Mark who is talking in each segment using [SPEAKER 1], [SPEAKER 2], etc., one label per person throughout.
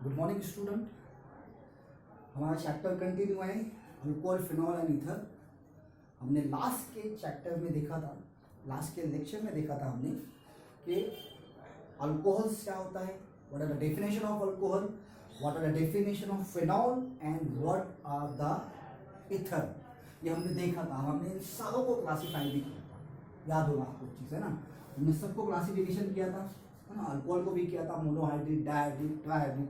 [SPEAKER 1] Good morning student. हमारा chapter continue है alcohol, phenol and ether. हमने लास्ट के चैप्टर में देखा था, लास्ट के लेक्चर में देखा था हमने कि अल्कोहल्स क्या होता है, what are the definition of alcohol, what are the definition of phenol and what are the ether. ये हमने देखा था। हमने इन सारों को क्लासीफाई भी किया था, याद होगा आपको चीज़ है ना। हमने सबको क्लासिफिकेशन किया था, है ना। अल्कोहल को भी किया था, मोनोहाइड्रेट, डायहाइड्रेट, ट्राइहाइड्रेट।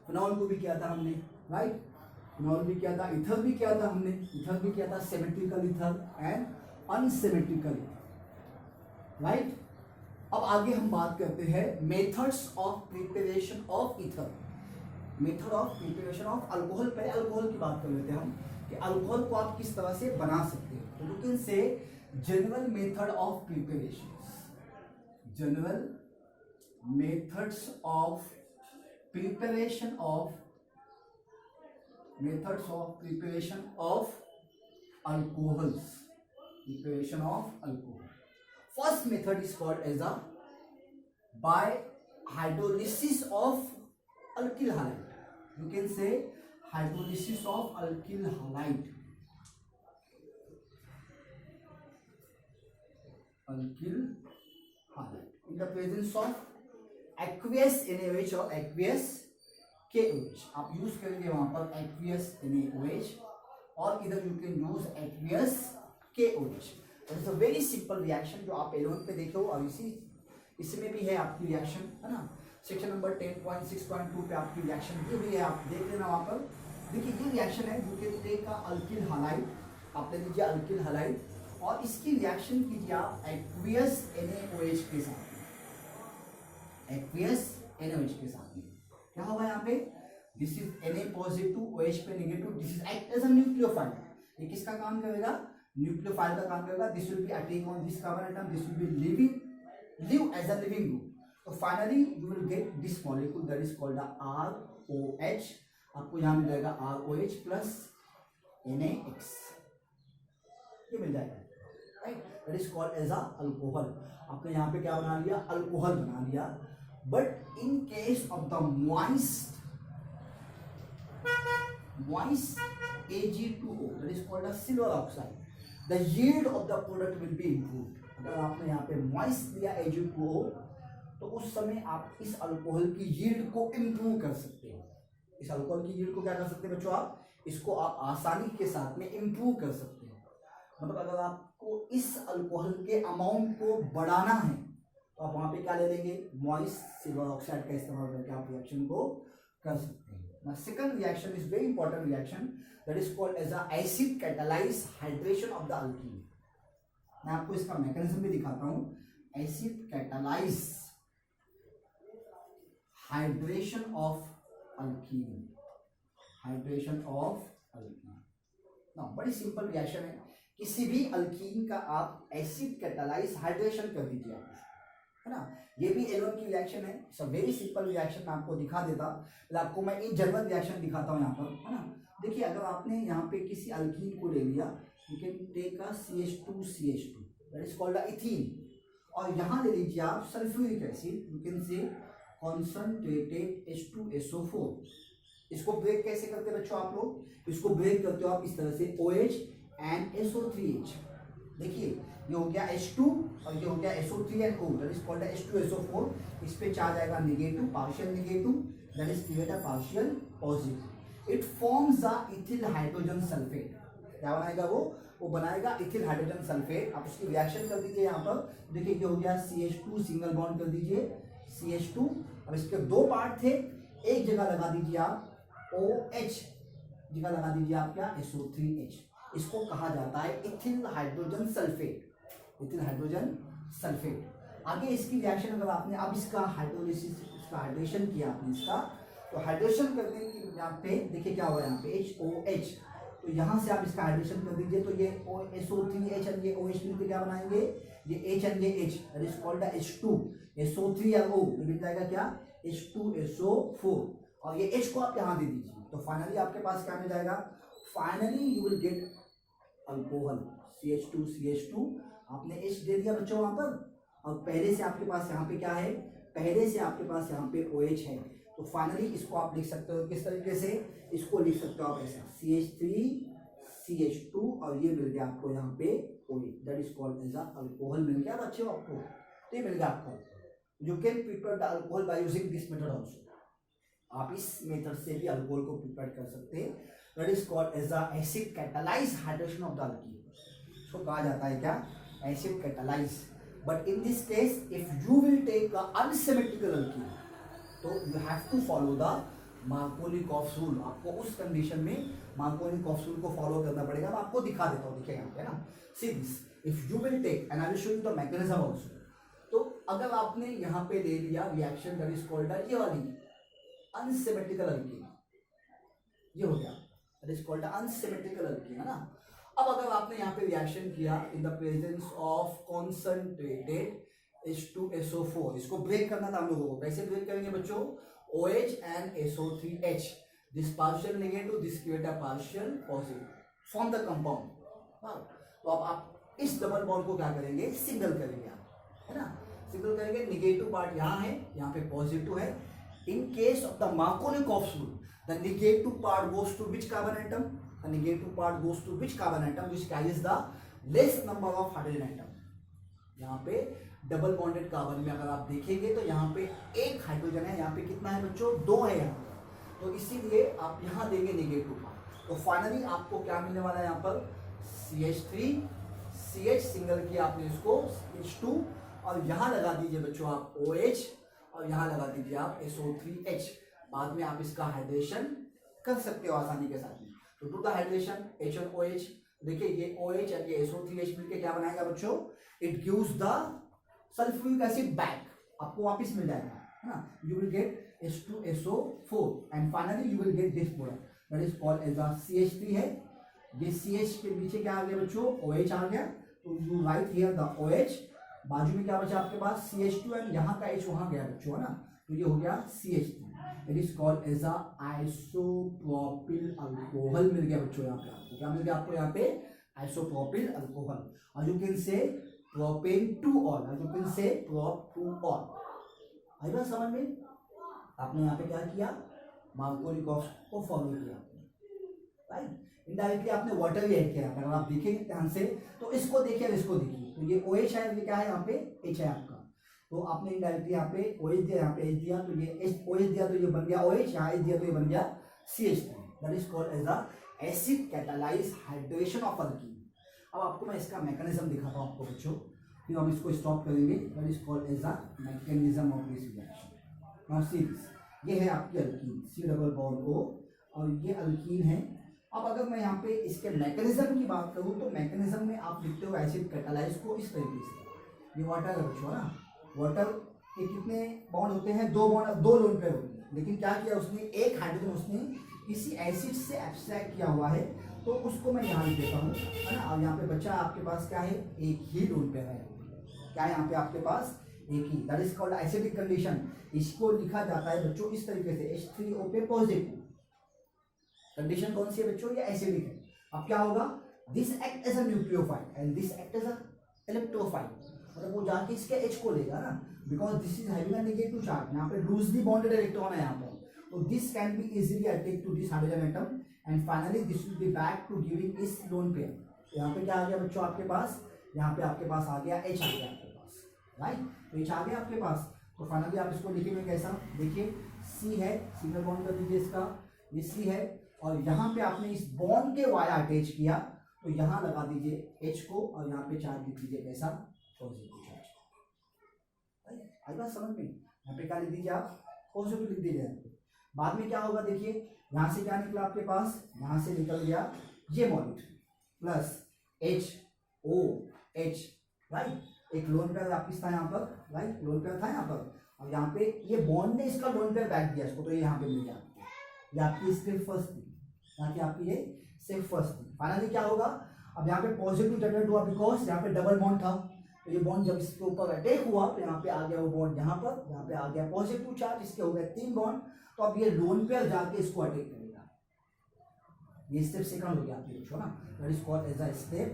[SPEAKER 1] फिनॉल को भी किया था हमने, राइट। फिनॉल भी किया था, इथर भी किया था हमने। इथर भी किया था, symmetrical ether and unsymmetrical ether, right. अब आगे हम बात करते हैं methods of preparation of ether, method of preparation of alcohol. पहले अल्कोहल की बात कर लेते हैं हम कि अल्कोहल को आप किस तरह से बना सकते हैं। तो यू कैन से general method of preparation, general methods of preparation of alcohols, preparation of alcohol. First method is called as a by hydrolysis of alkyl halide. You can say hydrolysis of alkyl halide, in the presence of aqueous NaOH और aqueous KOH। आप use करेंगे वहां पर aqueous NaOH और इधर you can use aqueous KOH। It's a very simple reaction जो आप 11 पे देखे हो और इसमें भी है आपकी रिएक्शन, है ना। सेक्शन नंबर 10.6.2 पे आपकी रिएक्शन दी हुई है, आप देख लेना वहां पर। देखिए ये रिएक्शन है, you can take alkyl halide, आप ले लीजिए अल्किल हालाइड और इसकी रिएक्शन कीजिए आप एक्वियस NaOH के साथ, एक्वियस NaOH के साथ में। क्या होगा यहाँ पे, this is Na positive, OH पे negative, this is act as a nucleophile. ये किसका काम करेगा, न्यूक्लियोफाइल का काम करेगा। This will be attack on this carbon atom, this will be leave as a leaving group. तो finally you will get this molecule that is called ROH। आपको यहाँ मिल जाएगा ROH प्लस NaX, ये मिल जाएगा, right. That is called as a alcohol. आपने यहाँ पे क्या बना लिया, अल्कोहल बना लिया। But in case of the moist Ag2O, that is called as silver oxide, the yield of the product will be improved। अगर आपने यहाँ पे moist लिया Ag2O तो उस समय आप इस अल्कोहल की यील्ड को इम्प्रूव कर सकते हो। इस अल्कोहल की यील्ड को क्या कर सकते हैं बच्चों, आप इसको आप आसानी के साथ में इम्प्रूव कर सकते हो। मतलब अगर आपको इस अल्कोहल के अमाउंट को बढ़ाना है तो आप वहां पे क्या ले लेंगे, मॉइस्ट सिल्वर ऑक्साइड का इस्तेमाल करके आप रिएक्शन को कर सकते हैं। ना second reaction is very important reaction that is called as a acid catalyse hydration of the alkene. मैं आपको इसका मैकेनिज्म भी दिखाता हूं। Acid catalyse hydration of alkene, hydration of alkene ना, बड़ी सिंपल रिएक्शन है। किसी भी अल्कीन का आप एसिड कैटालाइज हाइड्रेशन कर दीजिए आप, है ना। ये भी एलोन की रिएक्शन है, it's a very simple reaction. मैं आपको दिखा देता, आपको मैं इन जनरल रिएक्शन दिखाता हूँ यहाँ पर, है ना। देखिए अगर आपने यहाँ पे किसी अल्कीन को ले लिया, you can take a CH2 that is called ethene, और यहाँ ले लीजिए आप sulphuric acid, you can say concentrated H2SO4। इसको ब्रेक कैसे करते हैं बच्चों आप लोग, इसको ब्रेक करते हो आप इस तरह से OH एंड SO3H। देखिए ये हो गया H2 और ये हो गया SO3 and O, that is called H2SO4। इस पे चार्ज आएगा negative, partial negative, that is create a partial positive. It forms a ethyl hydrogen sulphate. क्या बनाएगा वो बनाएगा इथिल हाइड्रोजन सल्फेट। आप उसकी रिएक्शन कर दीजिए यहाँ पर। देखिए ये हो गया CH2, सिंगल बॉन्ड कर दीजिए CH2। अब इसके दो पार्ट थे, एक जगह लगा दीजिए आप OH, जगह लगा दीजिए आप क्या SO3H। इसको कहा जाता है ethyl hydrogen sulphate, ethyl hydrogen sulphate. आगे इसकी रिएक्शन अगर आपने अब इसका हाइड्रोलिसिस, इसका हाइड्रेशन किया आपने इसका, तो हाइड्रेशन करने की यहाँ पे देखिए क्या हुआ, यहाँ पे HOH, तो यहाँ से आप इसका हाइड्रेशन कर दीजिए तो ये SO3H और ये OH मिलकर क्या बनाएंगे, ये H एंड ये H, that is called H2, SO3 और O, ये मिल जाएगा क्या H2SO4, और ये H को आप यहाँ दे दीजिए तो फाइनली आपके पास क्या मिल जाएगा, finally you will gate alcohol CH2 आपने H दे दिया बच्चों वहां पर, और पहले से आपके पास यहाँ पे क्या है पहले से आपके पास यहाँ पे OH है, तो फाइनली इसको आप लिख सकते हो किस तरीके से, इसको लिख सकते हो आप ऐसा CH3 CH2 और ये मिल गया आपको यहाँ पे OH, that is called as alcohol मिल गया बच्चों आपको, तो ये मिल गया आपको। You can prepare the alcohol by using this method also, आप इस मेथड से भी अल्कोहल को प्रिपेयर कर सकते हैं, that is called as a acid catalyse hydration of the alkene, इसको कहा जाता है क्या, acid catalyse. But in this case if you will take a unsymmetrical alkene, तो you have to follow the Markovnikov rule, आपको उस condition में Markovnikov rule को फॉलो करना पड़ेगा। मैं आपको दिखा देता हूँ, देखिए यहाँ पे ना, see this if you will take and I will show you the mechanism also. तो अगर आपने यहाँ पे ले लिया रिएक्शन दैट इज कॉल्ड ये वाली अनसिमेट्रिकल अल्कीन, ये हो गया, that is called unsymmetrical alkene, है ना। अब अगर आपने यहाँ पे रिएक्शन किया in the presence of concentrated H2SO4, इसको ब्रेक करना था हम लोगों को, कैसे ब्रेक करेंगे बच्चों, OH and SO3H, this partial negative, this create a partial positive, form the compound। तो अब आप इस डबल बॉन्ड को क्या करेंगे, सिंगल करेंगे आप, है ना, सिंगल करेंगे, निगेटिव पार्ट यहाँ है, यहाँ पे पॉजिटिव है। In case of the Markovnikov rule, the negative part goes to which carbon atom, the negative part goes to which carbon atom which carries the less number of hydrogen atom. यहाँ पे double bonded carbon में अगर आप देखेंगे तो यहाँ पे एक हाइड्रोजन है, यहाँ पे कितना है बच्चों, 2 है यहाँ पे, तो इसीलिए आप यहाँ देंगे निगेटिव पार्ट। तो फाइनली आपको क्या मिलने वाला है यहाँ पर, CH3 CH सिंगल किया आपने इसको H2, और यहाँ लगा दीजिए बच्चों आप OH, और यहाँ लगा दीजिए आप SO3H। बाद में आप इसका हाइड्रेशन कर सकते हो आसानी के साथ में। तो टू द हाइड्रेशन H और OH, देखिए ये OH और ये SO3H मिलकर क्या बनाएगा बच्चों, it gives the sulphuric acid back, आपको वापस मिल जाएगा, है ना, you will get H2SO4 and finally you will get this product that is called as a CH3 है, ये CH के पीछे क्या आ गया बच्चों, OH आ गया, तो you right here the OH, बाजू में क्या बचा आपके पास CH2 एंड यहाँ का H वहां गया बच्चों, है ना, तो ये हो गया CH3, it is called as a isopropyl alcohol मिल गया बच्चों। यहाँ पे आपको क्या मिल गया, आपको यहाँ पे आइसोप्रोपिल अल्कोहल, और you can say propane two ol, you can say prop two ol. आई बात समझ में, आपने यहाँ पे क्या किया, मार्कोनिकॉफ को फॉलो किया राइट, इनडायरेक्टली आपने वाटर भी ऐड किया। अगर आप देखेंगे ध्यान से तो इसको देखिए और इसको देखिए, तो ये OH है, ये क्या है यहाँ पे H है आपका, तो आपने इनडायरेक्टली यहाँ पे OH दिया, यहाँ पे H दिया, तो ये OH दिया तो ये बन गया OH, यहाँ H दिया तो ये बन गया CH3, that is called as a acid catalyse hydration of alkene. अब आपको मैं इसका मैकेनिज्म दिखाता हूँ आपको बच्चों, फिर हम इसको स्टॉप करेंगे, that is called as a mechanism of this reaction. Now see this, ये है आपकी alkene C double bond O, और ये अल्कीन है। अब अगर मैं यहाँ पे इसके मैकेनिज्म की बात करूँ तो मैकेनिज्म में आप लिखते हो एसिड कैटालाइज को इस तरीके से, ये वाटर है बच्चों, ना, वाटर के कितने बॉन्ड होते हैं, 2 बॉन्ड, 2 लोन पेयर होते हैं, लेकिन क्या किया उसने, एक हाइड्रोजन उसने किसी एसिड से एब्स्ट्रैक्ट किया हुआ है, तो उसको मैं यहाँ लिख देता हूँ, है ना। और यहाँ पे बच्चा आपके पास क्या है, एक ही लोन पेयर है, क्या है यहाँ पे आपके पास, एक ही, that is called acidic condition. इसको लिखा जाता है बच्चों इस तरीके से, H3O पे पॉजिटिव, कंडीशन कौन सी है बच्चों, ये एसिडिक है। अब क्या होगा, this act as a nucleophile and this act as a electrophile, मतलब वो जाके इसके H को लेगा ना, because this is having a negative charge, यहाँ पे लूजली बॉन्डेड इलेक्ट्रॉन है यहाँ पर, तो this can be easily attack to this hydrogen atom and finally this will be back to giving इस लोन पेयर। यहाँ पे क्या आ गया बच्चों आपके पास, यहाँ पे आपके पास आ गया H आ गया आपके पास, राइट, तो H आ गया आपके पास। तो फाइनली आप इसको लिखेंगे कैसा, देखिए C है, सिंगल बॉन्ड कर दीजिए इसका, ये C है, और यहाँ पे आपने इस बॉन्ड के वाया अटैच किया, तो यहाँ लगा दीजिए H को, और यहाँ पे चार्ज लिख दीजिए कैसा, पॉजिटिव चार्ज। आई बात समझ में, यहाँ पे क्या लिख दीजिए आप, पॉजिटिव लिख दीजिए। बाद में क्या होगा देखिए, यहाँ से क्या निकला आपके पास, यहाँ से निकल गया ये मॉलिक्यूल प्लस HOH, राइट, एक लोन पेयर आपकी था यहाँ पर, राइट, लोन पेयर था यहाँ पर, और यहाँ पे ये बॉन्ड ने इसका लोन पेयर बैक दिया इसको, तो ये यहाँ पे मिल गया, ये आपकी स्टेप फर्स्ट थी, यहाँ की आपकी ये स्टेप फर्स्ट थी। फाइनली क्या होगा, अब यहाँ पे पॉजिटिव जनरेट हुआ, बिकॉज यहाँ पे डबल बॉन्ड था, तो ये बॉन्ड जब इसके ऊपर अटैक हुआ तो यहाँ पे आ गया वो बॉन्ड, यहाँ पे आ गया पॉजिटिव चार्ज, इसके हो गए 3 बॉन्ड, तो अब ये लोन पेयर जाके इसको अटैक करेगा, ये स्टेप सेकंड हो गया आपके बच्चों ना, that is called as a step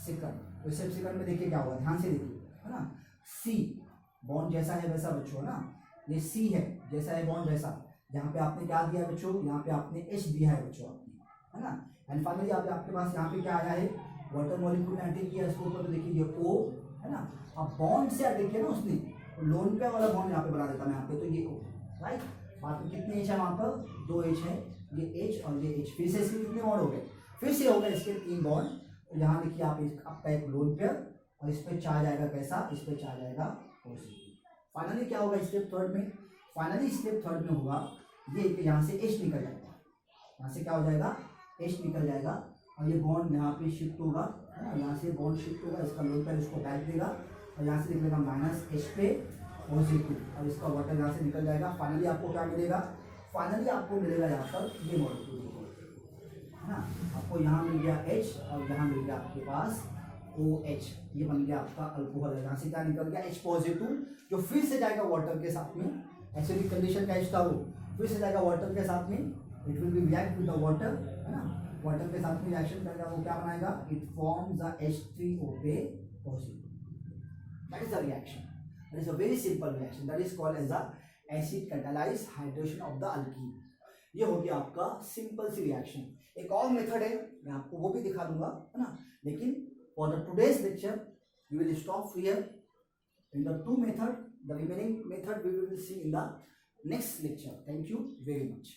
[SPEAKER 1] second. तो स्टेप सेकंड में देखिए क्या होगा, ध्यान से देखिए, है ना, C बॉन्ड जैसा है वैसा बच्चों ना, ये सी है जैसा है बॉन्ड जैसा, यहाँ पे आपने क्या दिया बच्चों, यहाँ पे आपने एच दिया है बच्चों आपने, है ना। एंड फाइनली आपके पास यहाँ पे क्या आया है, वाटर मॉलिक्यूल ने अटैक किया इसके ऊपर, तो देखिए ये O है ना, अब बॉन्ड से अटैक किया ना उसने, तो लोन पेयर वाला बॉन्ड यहाँ पे बना देता मैं यहाँ पे, तो ये O राइट। बाकी कितने एच है वहाँ पर, 2 एच है, ये एच और ये एच, फिर से इसके कितने बॉन्ड हो गए, फिर से हो गए इसके 3 बॉन्ड। तो यहाँ देखिए आप आपका एक लोन पेयर, और इस पर चार्ज आएगा कैसा, इस पर चार्ज आएगा पॉजिटिव। फाइनली क्या होगा स्टेप थर्ड में, फाइनली स्टेप थर्ड में होगा ये कि यहाँ से एच निकल जाएगा, यहाँ से क्या हो जाएगा, एच निकल जाएगा, और ये बॉन्ड यहाँ पे शिफ्ट होगा, है ना, यहाँ से बॉन्ड शिफ्ट होगा, इसका लोन पेयर इसको बैक देगा, और यहाँ से निकलेगा माइनस एच पे पॉजिटिव, और इसका वाटर यहाँ से निकल जाएगा। फाइनली आपको क्या मिलेगा, फाइनली आपको मिलेगा यहाँ पर ये मॉलिक्यूल, है ना, आपको यहाँ मिल गया H और यहाँ मिल गया आपके पास OH, ये बन गया आपका अल्कोहल। यहाँ से क्या निकल गया, H पॉजिटिव, जो फिर से जाएगा वाटर के साथ में, एसिडिक कंडीशन का H था वो, फिर से जाएगा वाटर के साथ में, it will be react with the water, है ना, वाटर के साथ में रिएक्शन करेगा, वो क्या बनाएगा, it forms the H3O positive, that is the reaction, that is a very simple reaction, that is called as the acid catalyse hydration of the alkene. ये हो गया आपका सिंपल सी रिएक्शन। एक और मेथड है, मैं आपको वो भी दिखा दूंगा, है ना, लेकिन for the today's lecture we will stop here in the 2 method, the remaining method we will see in the next lecture. Thank you very much.